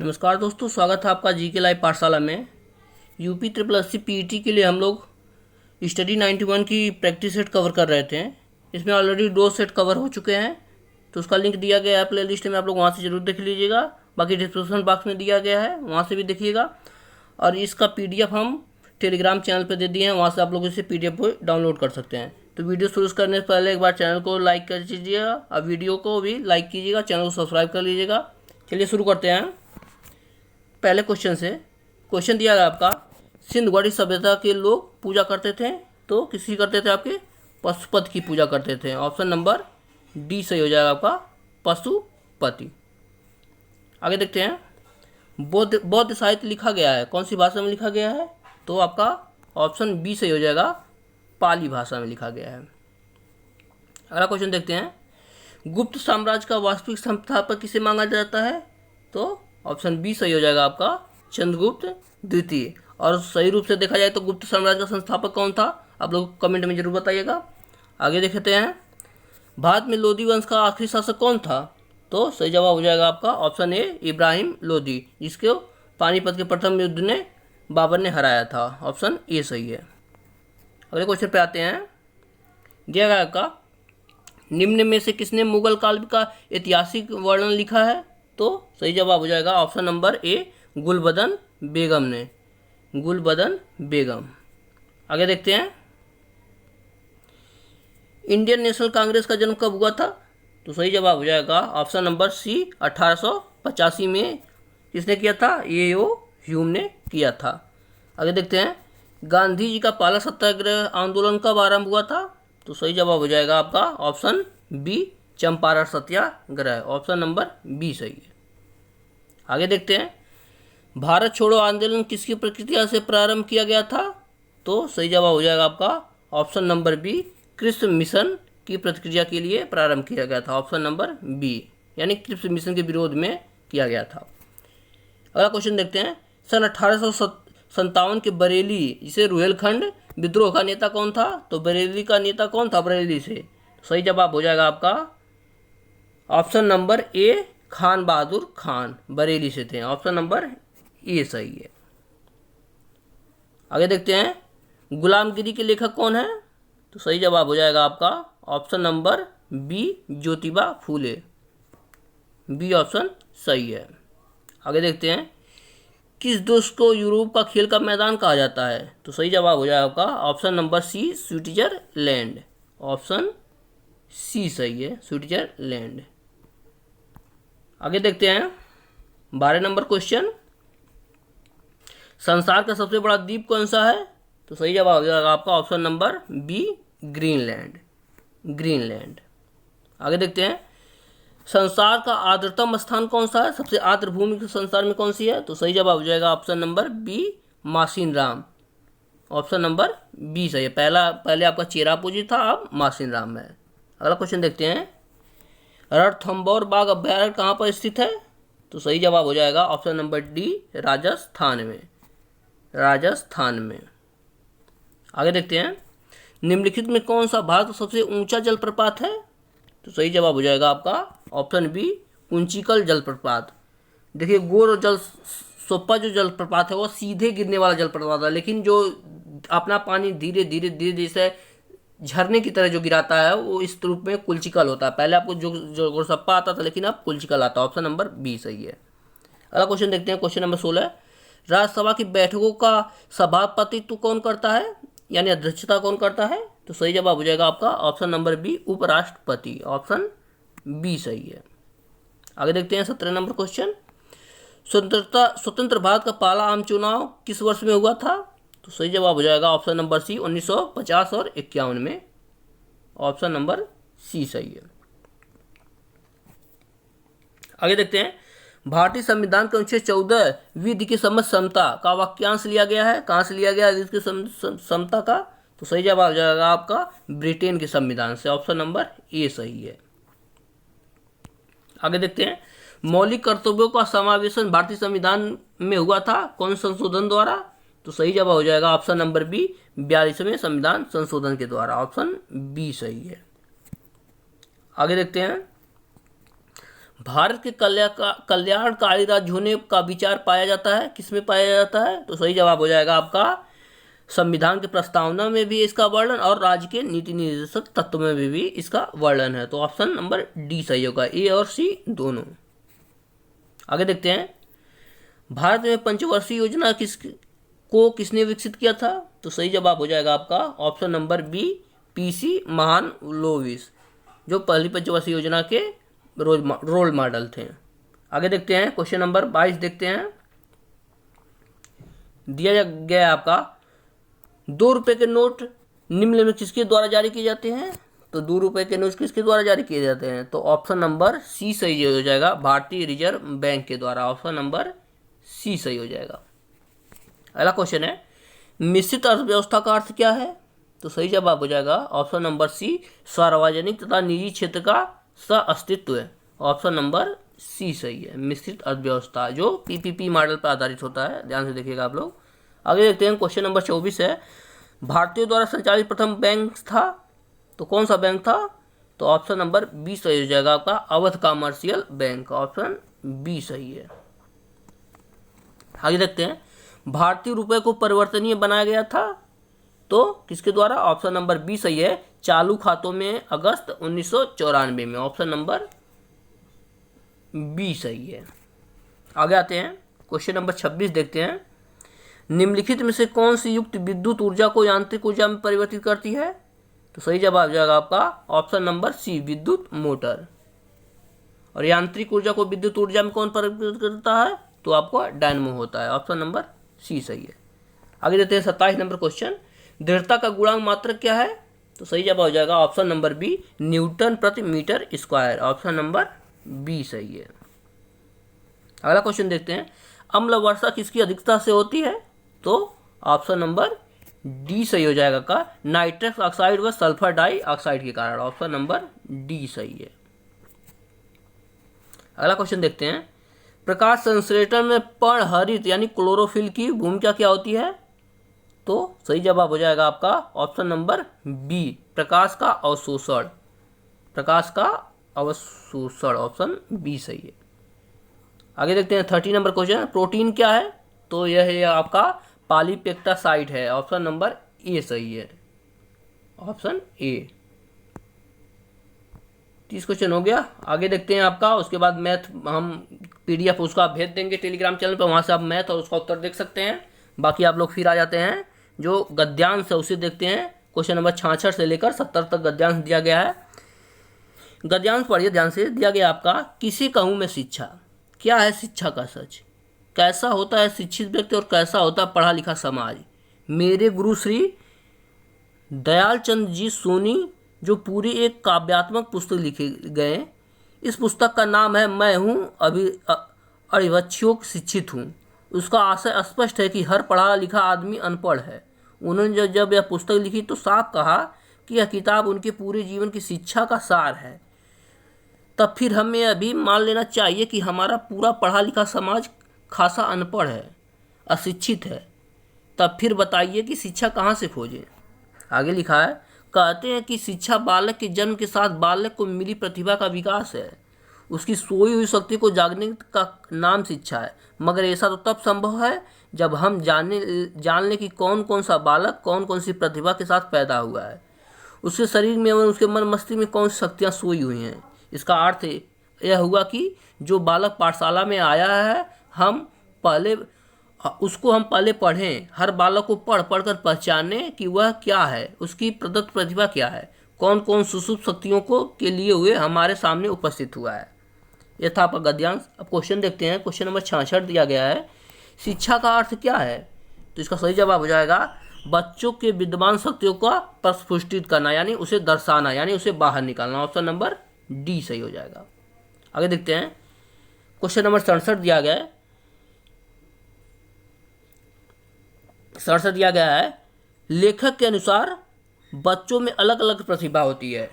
नमस्कार दोस्तों, स्वागत है आपका जीके लाइव पाठशाला में। यूपी ट्रिपल एससी पीईटी के लिए हम लोग स्टडी 91 की प्रैक्टिस सेट कवर कर रहे थे। इसमें ऑलरेडी 2 सेट कवर हो चुके हैं, तो उसका लिंक दिया गया है प्ले लिस्ट में, आप लोग वहाँ से ज़रूर देख लीजिएगा। बाकी डिस्क्रिप्शन बॉक्स में दिया गया है, वहाँ से भी देखिएगा। और इसका PDF हम टेलीग्राम चैनल पर दे दिए हैं, वहाँ से आप लोग इसे PDF को डाउनलोड कर सकते हैं। तो वीडियो शुरू करने से पहले एक बार चैनल को लाइक कर दीजिएगा और वीडियो को भी लाइक कीजिएगा, चैनल को सब्सक्राइब कर लीजिएगा। चलिए शुरू करते हैं पहले क्वेश्चन से। क्वेश्चन दिया गया आपका, सिंध घाटी सभ्यता के लोग पूजा करते थे, तो किसी करते थे आपके पशुपति की पूजा करते थे। ऑप्शन नंबर डी सही हो जाएगा आपका, पशुपति। आगे देखते हैं, बौद्ध साहित्य लिखा गया है, कौन सी भाषा में लिखा गया है? तो आपका ऑप्शन बी सही हो जाएगा, पाली भाषा में लिखा गया है। अगला क्वेश्चन देखते हैं, गुप्त साम्राज्य का वास्तविक संस्थापक किसे माना जाता है? तो ऑप्शन बी सही हो जाएगा आपका, चंद्रगुप्त द्वितीय। और सही रूप से देखा जाए तो गुप्त साम्राज्य का संस्थापक कौन था? आप लोग कमेंट में जरूर बताइएगा। आगे देखते हैं, भारत में लोधी वंश का आखिरी शासक कौन था? तो सही जवाब हो जाएगा आपका ऑप्शन ए, इब्राहिम लोधी, जिसको पानीपत के प्रथम युद्ध ने बाबर ने हराया था। ऑप्शन ए सही है। अगले क्वेश्चन पे आते हैं, दिया गया आपका, निम्न में से किसने मुगल काल का ऐतिहासिक वर्णन लिखा है? तो सही जवाब हो जाएगा ऑप्शन नंबर ए, गुलबदन बेगम ने, गुलबदन बेगम। आगे देखते हैं, इंडियन नेशनल कांग्रेस का जन्म कब हुआ था? तो सही जवाब हो जाएगा ऑप्शन नंबर सी, 1885 में। किसने किया था? ए.ओ. ह्यूम ने किया था। आगे देखते हैं, गांधी जी का पहला सत्याग्रह आंदोलन कब आरंभ हुआ था? तो सही जवाब हो जाएगा आपका ऑप्शन बी, चंपारण सत्याग्रह। ऑप्शन नंबर बी सही है। आगे देखते हैं, भारत छोड़ो आंदोलन किसकी प्रक्रिया से प्रारंभ किया गया था? तो सही जवाब हो जाएगा आपका option number B, Cripps mission की प्रतिक्रिया के लिए प्रारंभ किया गया था। ऑप्शन नंबर बी, यानी क्रिप्स मिशन के विरोध में किया गया था। अगला क्वेश्चन देखते हैं, सन 1857 के बरेली, जिसे रुहेलखंड विद्रोह का नेता कौन था? तो बरेली का नेता कौन था बरेली से? सही जवाब हो जाएगा आपका ऑप्शन नंबर ए, खान बहादुर खान, बरेली से थे। ऑप्शन नंबर ए सही है। आगे देखते हैं, गुलामगिरी के लेखक कौन है? तो सही जवाब हो जाएगा आपका option number B, Jyotiba Phule, B option सही है। आगे देखते हैं, किस देश को यूरोप का खेल का मैदान कहा जाता है? तो सही जवाब हो जाएगा आपका option number C, Switzerland. Option C सही है, स्विट्जरलैंड। आगे देखते हैं, 12 नंबर क्वेश्चन, संसार का सबसे बड़ा द्वीप कौन सा है? तो सही जवाब हो जाएगा आपका option number B, Greenland, Greenland. आगे देखते हैं, संसार का आर्द्रतम स्थान कौन सा है? सबसे आर्द्र भूमि संसार में कौन सी है? तो सही जवाब हो जाएगा option number B, Mawsynram. Option number B सही है। पहले आपका चेरापूंजी था, अब मासिनराम है। अगला क्वेश्चन देखते हैं, रणथंभौर बाघ अभ्यारण्य कहाँ पर स्थित है? तो सही जवाब हो जाएगा ऑप्शन नंबर डी, राजस्थान में, राजस्थान में। आगे देखते हैं, निम्नलिखित में कौन सा भारत का सबसे ऊंचा जलप्रपात है? तो सही जवाब हो जाएगा आपका ऑप्शन बी, कुंचिकल जलप्रपात। देखिए, गोर जल सोप्पा जो जलप्रपात है वो सीधे गिरने वाला जलप्रपात है, लेकिन जो अपना पानी धीरे धीरे धीरे जैसे झरने की तरह जो गिराता है वो इस रूप में कुलचिकल होता है। पहले आपको जो गोरसप्पा आता था, लेकिन अब कुलचिकल आता है। ऑप्शन नंबर बी सही है। अगला क्वेश्चन देखते हैं, क्वेश्चन नंबर 16, राज्यसभा की बैठकों का सभापतित्व कौन करता है, यानी अध्यक्षता कौन करता है? तो सही जवाब हो जाएगा आपका ऑप्शन नंबर बी, उपराष्ट्रपति। ऑप्शन बी सही है। आगे देखते हैं 17 नंबर क्वेश्चन, स्वतंत्र भारत का पहला आम चुनाव किस वर्ष में हुआ था? तो सही जवाब हो जाएगा ऑप्शन नंबर सी, 1950 और 51 में। ऑप्शन नंबर सी सही है। आगे देखते हैं, भारतीय संविधान के अनुच्छेद 14 विधि की समझ समता का वाक्यांश लिया गया है, कहाँ से लिया गया है विधि की समता का? तो सही जवाब हो जाएगा आपका ब्रिटेन के संविधान से। ऑप्शन नंबर ए सही है। आगे देखते हैं, मौलिक कर्तव्यों का समावेशन भारतीय संविधान में हुआ था कौन संशोधन द्वारा? तो सही जवाब हो जाएगा ऑप्शन नंबर बी, 42वें संविधान संशोधन के द्वारा। ऑप्शन बी सही है। आगे देखते हैं, भारत के कल्याणकारी राज्य होने का विचार पाया जाता है, किसमें पाया जाता है? तो सही जवाब हो जाएगा आपका संविधान की प्रस्तावना में भी इसका वर्णन और राज्य के नीति निर्देशक तत्व में भी इसका वर्णन है। तो ऑप्शन नंबर डी सही होगा, ए और सी दोनों। आगे देखते हैं, भारत में पंचवर्षीय योजना किसने विकसित किया था? तो सही जवाब हो जाएगा आपका option number B, P C Mahalanobis, जो पहली पंचवर्षीय योजना के रोल मॉडल थे। आगे देखते हैं, क्वेश्चन नंबर 22 देखते हैं। दिया गया है आपका 2 रुपए के नोट निम्न में किसके द्वारा जारी किए जाते हैं? तो 2 रुपए के नोट किसके द्वारा जारी किए जाते हैं? तो ऑप्शन नंबर सी सही हो जाएगा, भारतीय रिजर्व बैंक के द्वारा। ऑप्शन नंबर सी सही हो जाएगा। अगला क्वेश्चन है, मिश्रित अर्थव्यवस्था का अर्थ क्या है? तो सही जवाब हो जाएगा ऑप्शन नंबर सी, सार्वजनिक तथा निजी क्षेत्र का सह-अस्तित्व है। ऑप्शन नंबर सी सही है, मिश्रित अर्थव्यवस्था, जो पीपीपी मॉडल पर आधारित होता है। ध्यान से देखिएगा आप लोग। आगे देखते हैं, क्वेश्चन नंबर 24 है, भारतीयों द्वारा संचालित प्रथम बैंक था, तो कौन सा बैंक था? तो ऑप्शन नंबर बी सही हो जाएगा आपका, Awadh commercial bank. Option B सही है। आगे देखते हैं, भारतीय रुपए को परिवर्तनीय बनाया गया था, तो किसके द्वारा? ऑप्शन नंबर बी सही है, चालू खातों में अगस्त 1994 में। ऑप्शन नंबर बी सही है। आगे आते हैं, क्वेश्चन नंबर 26 देखते हैं, निम्नलिखित में से कौन सी युक्त विद्युत ऊर्जा को यांत्रिक ऊर्जा में परिवर्तित करती है? तो सही जवाब हो जाएगा आपका ऑप्शन नंबर सी, विद्युत मोटर। और यांत्रिक ऊर्जा को विद्युत ऊर्जा में कौन परिवर्तित करता है? तो आपको डायनमो होता है। ऑप्शन नंबर सी सही है। आगे देते हैं 27 नंबर क्वेश्चन, दृढ़ता का गुणांक मात्रक क्या है? तो सही जवाब हो जाएगा ऑप्शन नंबर बी, न्यूटन प्रति metre square. Option number B सही है। अगला क्वेश्चन देखते हैं, अम्ल वर्षा किसकी अधिकता से होती है? तो ऑप्शन नंबर डी सही हो जाएगा का, नाइट्रस ऑक्साइड व सल्फर डाइऑक्साइड के कारण। ऑप्शन नंबर डी सही है। अगला क्वेश्चन देखते हैं, प्रकाश संश्लेषण में पर्णहरित यानी क्लोरोफिल की भूमिका क्या होती है? तो सही जवाब हो जाएगा आपका ऑप्शन नंबर बी, प्रकाश का अवशोषण। प्रकाश का अवशोषण, ऑप्शन बी सही है। आगे देखते हैं 30 नंबर क्वेश्चन, प्रोटीन क्या है? तो यह है आपका पॉलीपेप्टाइड है। ऑप्शन नंबर ए सही है, ऑप्शन ए। 30 क्वेश्चन हो गया। आगे देखते हैं आपका, उसके बाद मैथ हम पीडीएफ उसका भेज देंगे टेलीग्राम चैनल पर, वहाँ से आप मैथ और उसका उत्तर देख सकते हैं। बाकी आप लोग फिर आ जाते हैं जो गद्यांश है उसे देखते हैं। क्वेश्चन नंबर 66 से लेकर 70 तक गद्यांश दिया गया है। गद्यांश पढ़िए ध्यान से। दिया गया आपका, किसे कहूँ मैं शिक्षा, क्या है शिक्षा का सच, कैसा होता है शिक्षित व्यक्ति और कैसा होता है पढ़ा लिखा समाज। मेरे गुरु श्री दयाल चंद जी सोनी, जो पूरी एक काव्यात्मक पुस्तक लिखे गए। इस पुस्तक का नाम है मैं हूँ अविवक्षोक शिक्षित हूँ। उसका आशय स्पष्ट है कि हर पढ़ा लिखा आदमी अनपढ़ है। उन्होंने जब यह पुस्तक लिखी तो साफ कहा कि यह किताब उनके पूरे जीवन की शिक्षा का सार है। तब फिर हमें यह भी मान लेना चाहिए कि हमारा पूरा पढ़ा लिखा समाज खासा अनपढ़ है, अशिक्षित है। तब फिर बताइए कि शिक्षा कहाँ से खोजें। आगे लिखा है, कहते हैं कि शिक्षा बालक के जन्म के साथ बालक को मिली प्रतिभा का विकास है। उसकी सोई हुई शक्ति को जागने का नाम शिक्षा है। मगर ऐसा तो तब संभव है जब हम जान लें कि कौन कौन सा बालक कौन कौन सी प्रतिभा के साथ पैदा हुआ है, उसके शरीर में और उसके मन मस्तिष्क में कौन सी शक्तियाँ सोई हुई हैं। इसका अर्थ यह हुआ कि जो बालक पाठशाला में आया है हम पहले पढ़ें। हर बालक को पढ़ कर पहचानें कि वह क्या है, उसकी प्रदत्त प्रतिभा क्या है, कौन कौन सुषुप्त शक्तियों को के लिए हुए हमारे सामने उपस्थित हुआ है। यह था आपका गद्यांश। अब क्वेश्चन देखते हैं। क्वेश्चन नंबर 66 दिया गया है, शिक्षा का अर्थ क्या है? तो इसका सही जवाब हो जाएगा, बच्चों के विद्यमान शक्तियों का प्रस्फुटित करना, यानी उसे दर्शाना, यानी उसे बाहर निकालना। ऑप्शन नंबर डी सही हो जाएगा। आगे देखते हैं। क्वेश्चन नंबर 67 दिया गया है। 67 दिया गया है, लेखक के अनुसार बच्चों में अलग अलग प्रतिभा होती है।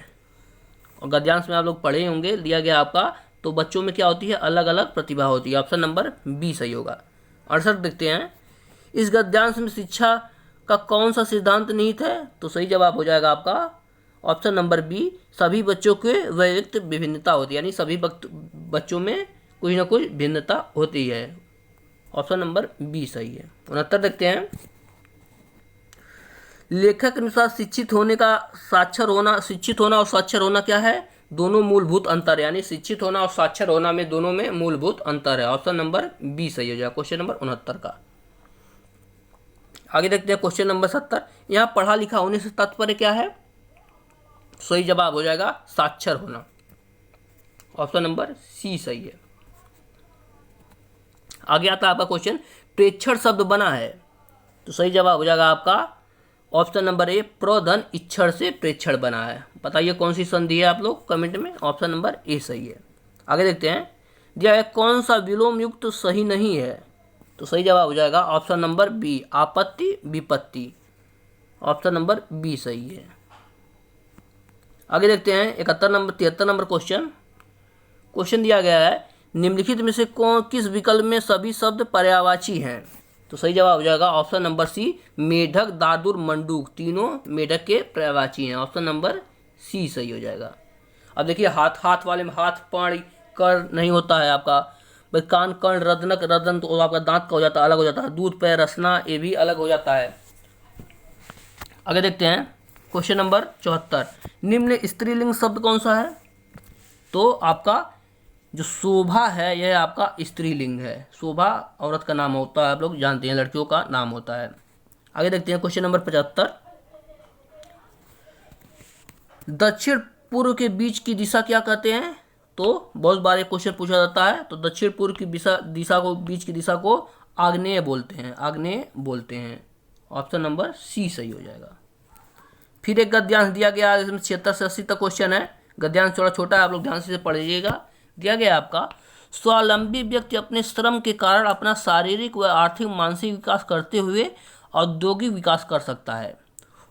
और गद्यांश में आप लोग पढ़े होंगे, दिया गया आपका, तो बच्चों में क्या होती है, अलग अलग प्रतिभा होती है। ऑप्शन नंबर बी सही होगा। 68 देखते हैं, इस गद्यांश में शिक्षा का कौन सा सिद्धांत निहित है? तो सही जवाब हो जाएगा आपका ऑप्शन नंबर बी, सभी बच्चों के वैयक्तिक विभिन्नता होती है, यानी सभी बच्चों में कुछ ना कुछ भिन्नता होती है। ऑप्शन नंबर बी सही है। 69 देखते हैं। लेखक के अनुसार शिक्षित होना और साक्षर होना क्या है? दोनों मूलभूत अंतर, यानी शिक्षित होना और साक्षर होना में दोनों में मूलभूत अंतर है। ऑप्शन नंबर बी सही हो जाएगा क्वेश्चन नंबर 69 का। आगे देखते हैं क्वेश्चन नंबर 70। यहाँ पढ़ा लिखा होने से तात्पर्य क्या है? सही जवाब हो जाएगा साक्षर होना। ऑप्शन नंबर सी सही है। आगे आता है आपका क्वेश्चन, प्रेक्षण शब्द बना है, तो सही जवाब हो जाएगा आपका ऑप्शन नंबर ए, प्रधन इक्षण से प्रेक्षण बना है। बताइए कौन सी संधि है आप लोग कमेंट में। ऑप्शन नंबर ए सही है। आगे देखते हैं, दिया है कौन सा विलोम युक्त सही नहीं है, तो सही जवाब हो जाएगा ऑप्शन नंबर बी, आपत्ति विपत्ति। ऑप्शन नंबर बी सही है। आगे देखते हैं 73 नंबर क्वेश्चन दिया गया है, निम्नलिखित में से किस विकल्प में सभी शब्द पर्यायवाची हैं, तो सही जवाब हो जाएगा ऑप्शन नंबर सी, मेढक दादुर मंडूक, तीनों मेढक के पर्यायवाची हैं। ऑप्शन नंबर सी सही हो जाएगा। अब देखिए हाथ वाले में हाथ पाण कर नहीं होता है आपका, भाई कान कर्ण रदनक रदन, तो आपका दांत का हो जाता है, अलग हो जाता है। दूध पैर रसना, ये भी अलग हो जाता है। आगे देखते हैं क्वेश्चन नंबर 74। निम्न स्त्रीलिंग शब्द कौन सा है, तो आपका जो शोभा है यह आपका स्त्रीलिंग है। शोभा औरत का नाम होता है, आप लोग जानते हैं, लड़कियों का नाम होता है। आगे देखते हैं क्वेश्चन नंबर 75। दक्षिण पूर्व के बीच की दिशा क्या कहते हैं, तो बहुत बार एक क्वेश्चन पूछा जाता है। तो दक्षिण पूर्व की दिशा को, बीच की दिशा को आग्नेय बोलते हैं। ऑप्शन नंबर सी सही हो जाएगा। फिर एक गद्यांश दिया गया, इसमें 76 से 80 तक क्वेश्चन है। गद्यांश थोड़ा छोटा है, आप लोग ध्यान से पढ़ लीजिएगा। दिया गया आपका, स्वावलंबी व्यक्ति अपने श्रम के कारण अपना शारीरिक व आर्थिक मानसिक विकास करते हुए औद्योगिक विकास कर सकता है।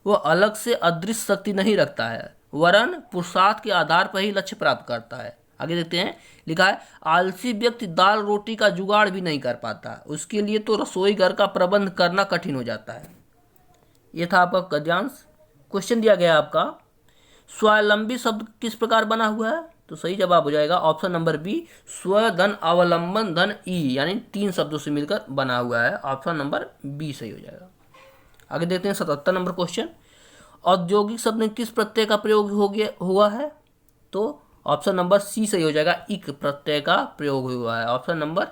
वह अलग से अदृश्य शक्ति नहीं रखता है, वरन पुरुषार्थ के आधार पर ही लक्ष्य प्राप्त करता है। आगे देखते हैं, लिखा है आलसी व्यक्ति दाल रोटी का जुगाड़ भी नहीं कर पाता, उसके लिए तो रसोई घर का प्रबंध करना कठिन हो जाता है। यह था आपका गद्यांश। क्वेश्चन दिया गया आपका, स्वावलंबी शब्द किस प्रकार बना हुआ है, तो सही जवाब हो जाएगा ऑप्शन नंबर बी, स्व धन अवलंबन धन ई, यानी 3 शब्दों से मिलकर बना हुआ है। ऑप्शन नंबर बी सही हो जाएगा। आगे देखते हैं 77 नंबर क्वेश्चन, औद्योगिक शब्द में किस प्रत्यय का प्रयोग हुआ है, तो ऑप्शन नंबर सी सही हो जाएगा, इक प्रत्यय का प्रयोग हुआ है। ऑप्शन नंबर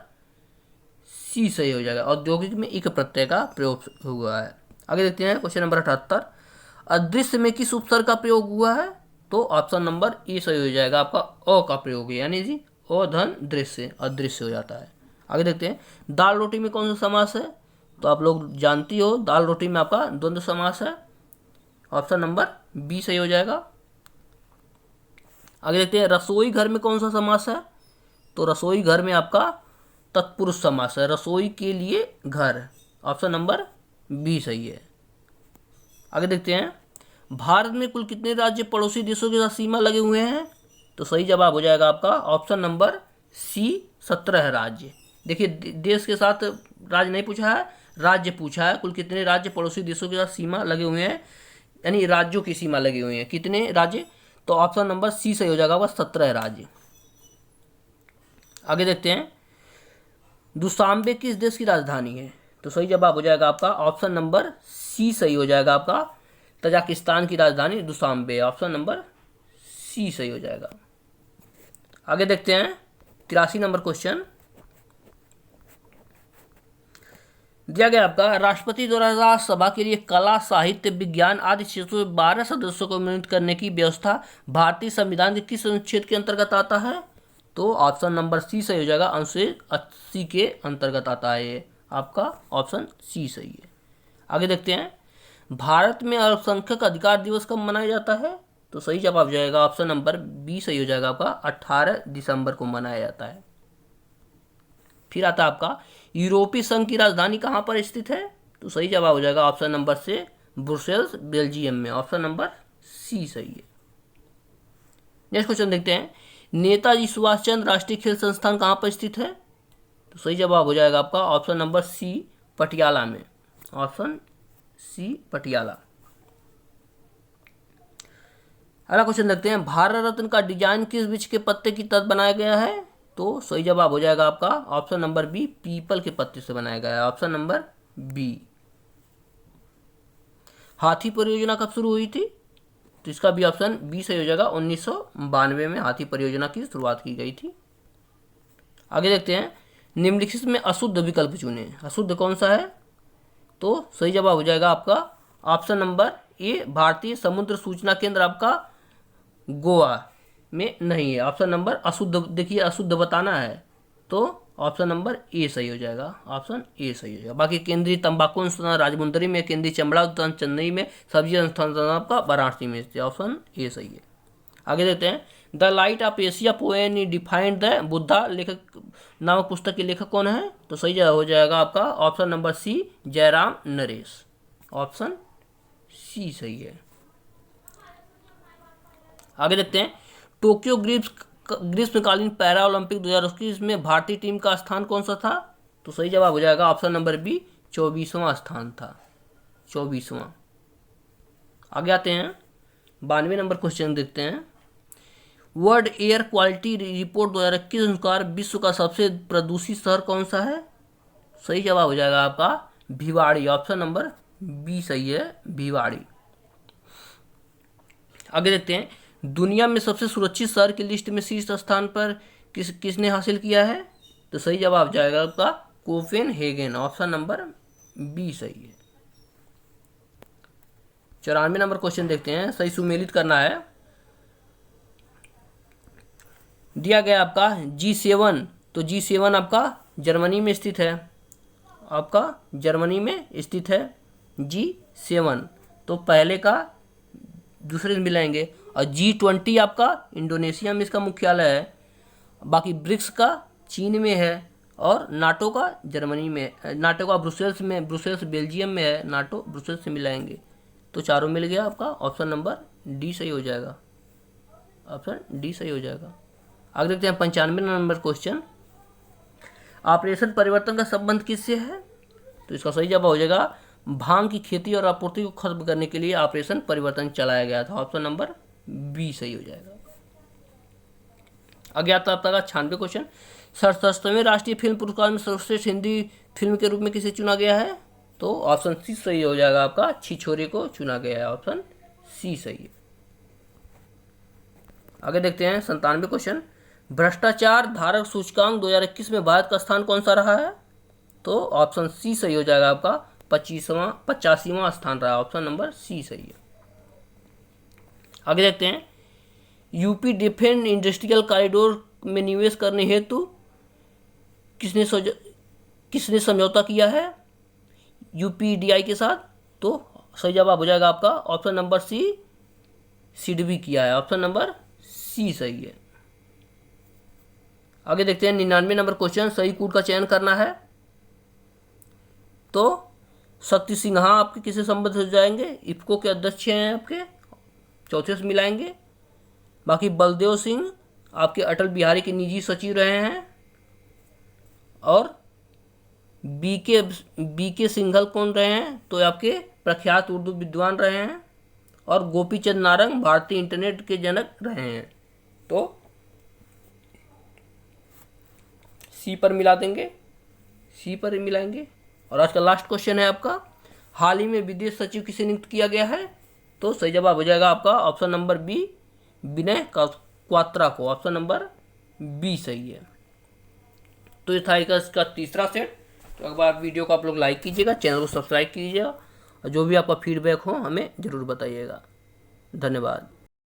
सी सही हो जाएगा, औद्योगिक में इक प्रत्यय का प्रयोग हुआ है। आगे देखते हैं क्वेश्चन नंबर 78, अदृश्य में किस उपसर्ग का प्रयोग हुआ है, तो ऑप्शन नंबर ए सही हो जाएगा, आपका अ का प्रयोग है, यानी जी अ धन दृश्य, अदृश्य हो जाता है। आगे देखते हैं, दाल रोटी में कौन सा समास है, तो आप लोग जानती हो दाल रोटी में आपका द्वंद्व समास है। ऑप्शन नंबर बी सही हो जाएगा। आगे देखते हैं, रसोई घर में कौन सा समास है, तो रसोई घर में आपका तत्पुरुष समास है, रसोई के लिए घर। ऑप्शन नंबर बी सही है। आगे देखते हैं, भारत में कुल कितने राज्य पड़ोसी देशों के साथ सीमा लगे हुए हैं, तो सही जवाब हो जाएगा आपका ऑप्शन नंबर सी, 17 राज्य। देखिए देश के साथ राज्य नहीं पूछा है, राज्य पूछा है। कुल कितने राज्य पड़ोसी देशों के साथ सीमा लगे हुए हैं, यानी राज्यों की सीमा लगे हुए हैं, कितने राज्य, तो ऑप्शन नंबर सी सही हो जाएगा, वह 17 राज्य। आगे देखते हैं, दुशांबे किस देश की राजधानी है, तो सही जवाब हो जाएगा आपका ऑप्शन नंबर सी सही हो जाएगा, आपका तजाकिस्तान की राजधानी दुशांबे। ऑप्शन नंबर सी सही हो जाएगा। आगे देखते हैं 83 नंबर क्वेश्चन, दिया गया आपका, राष्ट्रपति द्वारा राज्यसभा के लिए कला साहित्य विज्ञान आदि क्षेत्रों में 12 सदस्यों को मनोनीत करने की व्यवस्था भारतीय संविधान के किस अनुच्छेद के अंतर्गत आता है, तो ऑप्शन नंबर सी सही हो जाएगा, अनुच्छेद 80 के अंतर्गत आता है। ये आपका ऑप्शन सी सही है। आगे देखते हैं, भारत में अल्पसंख्यक अधिकार दिवस कब मनाया जाता है, तो सही जवाब हो जाएगा ऑप्शन नंबर बी सही हो जाएगा, आपका 18 दिसंबर को मनाया जाता है। फिर आता है आपका, यूरोपीय संघ की राजधानी कहाँ पर स्थित है, तो सही जवाब हो जाएगा ऑप्शन नंबर से, ब्रुसेल्स बेल्जियम में। ऑप्शन नंबर सी सही है। नेक्स्ट क्वेश्चन देखते हैं, नेताजी सुभाष चंद्र राष्ट्रीय खेल संस्थान कहाँ पर स्थित है, तो सही जवाब हो जाएगा आपका ऑप्शन नंबर सी, पटियाला में। Option C Patiala. अगला क्वेश्चन देखते हैं, भारत रत्न का डिजाइन किस वृक्ष के पत्ते की तरह बनाया गया है, तो सही जवाब हो जाएगा आपका ऑप्शन नंबर बी, पीपल के पत्ते से बनाया गया है, ऑप्शन नंबर बी। हाथी परियोजना कब शुरू हुई थी? तो इसका भी ऑप्शन बी सही हो जाएगा, 1992 में हाथी परियोजना की शुरुआत की गई थी। आगे देखते हैं, निम्नलिखित में अशुद्ध विकल्प चुने, अशुद्ध कौन सा है? तो सही जवाब हो जाएगा आपका ऑप्शन नंबर ए, भारतीय समुद्र सूचना केंद्र आपका गोवा में नहीं है, ऑप्शन नंबर अशुद्ध, देखिए अशुद्ध बताना है तो ऑप्शन नंबर ए सही हो जाएगा, ऑप्शन ए सही हो जाएगा। बाकी केंद्रीय तंबाकू अनुसंधान राजमुंदरी में, केंद्रीय चमड़ा उद्यान चेन्नई में, सब्जी अनुसंधान आपका वाराणसी में, ऑप्शन ए सही है। आगे देखते हैं, the light of Asia poem defined the Buddha लेखक नामक पुस्तक के लेखक कौन है? तो सही हो जाएगा आपका option number C, Jairam Naresh, option C सही है। आगे देखते हैं, टोक्यो ग्रीष्मकालीन पैरा ओलंपिक 2021 में भारतीय टीम का स्थान कौन सा था? तो सही जवाब हो जाएगा ऑप्शन नंबर बी, 24वां स्थान था, 24वां। आगे आते हैं, 92 नंबर क्वेश्चन देखते हैं, वर्ल्ड एयर क्वालिटी रिपोर्ट 2021 अनुसार विश्व का सबसे प्रदूषित शहर कौन सा है? सही जवाब हो जाएगा आपका भिवाड़ी, ऑप्शन नंबर बी सही है, भिवाड़ी। आगे देखते हैं, दुनिया में सबसे सुरक्षित शहर की लिस्ट में शीर्ष स्थान पर किसने हासिल किया है? तो सही जवाब जाएगा आपका कोपेनहेगन, ऑप्शन नंबर बी सही है। 94 नंबर क्वेश्चन देखते हैं, सही सुमेलित करना है। दिया गया आपका G7, तो G7 आपका जर्मनी में स्थित है, आपका जर्मनी में स्थित है G7, तो पहले का दूसरे से मिलाएंगे। और G20 आपका इंडोनेशिया में इसका मुख्यालय है, बाकी ब्रिक्स का चीन में है, और नाटो का जर्मनी में, नाटो का ब्रुसेल्स में, ब्रुसेल्स बेल्जियम में है, नाटो ब्रुसेल्स से मिलाएंगे, तो चारों मिल गया आपका, ऑप्शन नंबर डी सही हो जाएगा, ऑप्शन डी सही हो जाएगा। आगे देखते हैं 95 नंबर क्वेश्चन, ऑपरेशन परिवर्तन का संबंध किससे है? तो इसका सही जवाब हो जाएगा भांग की खेती और आपूर्ति को खत्म करने के लिए ऑपरेशन परिवर्तन चलाया गया था, ऑप्शन नंबर बी सही हो जाएगा। आगे आता है आपका 96 क्वेश्चन, 67वें राष्ट्रीय फिल्म पुरस्कार में सर्वश्रेष्ठ हिंदी फिल्म के रूप में किसे चुना गया है? तो ऑप्शन सी सही हो जाएगा आपका, छिछोरे को चुना गया है, ऑप्शन सी सही है। आगे देखते हैं 97 क्वेश्चन, भ्रष्टाचार धारक सूचकांक 2021 में भारत का स्थान कौन सा रहा है? तो ऑप्शन सी सही हो जाएगा आपका, 85वां स्थान रहा, ऑप्शन नंबर सी सही है। आगे देखते हैं, यूपी डिफेंस इंडस्ट्रियल कॉरिडोर में निवेश करने हेतु किसने समझौता किया है यूपीडीआई के साथ? तो सही जवाब हो जाएगा आपका ऑप्शन नंबर सी, सिडबी किया है, ऑप्शन नंबर सी सही है। आगे देखते हैं 99 नंबर क्वेश्चन, सही कूट का चयन करना है। तो शक्ति सिन्हा आपके किसे संबंधित हो जाएंगे? इफ्को के अध्यक्ष हैं आपके, चौथे से मिलाएंगे। बाकी बलदेव सिंह आपके अटल बिहारी के निजी सचिव रहे हैं, और बीके सिंघल कौन रहे हैं? तो आपके प्रख्यात उर्दू विद्वान रहे हैं, और गोपीचंद नारंग भारतीय इंटरनेट के जनक रहे हैं, तो सी पर मिला देंगे, सी पर मिलाएंगे। और आज का लास्ट क्वेश्चन है आपका, हाल ही में विदेश सचिव किसे नियुक्त किया गया है? तो सही जवाब हो जाएगा आपका ऑप्शन नंबर बी, विनय क्वात्रा को, ऑप्शन नंबर बी सही है। तो ये था इसका तीसरा सेट। तो एक बार वीडियो को आप लोग लाइक कीजिएगा, चैनल को सब्सक्राइब कीजिएगा, और जो भी आपका फीडबैक हो हमें ज़रूर बताइएगा। धन्यवाद।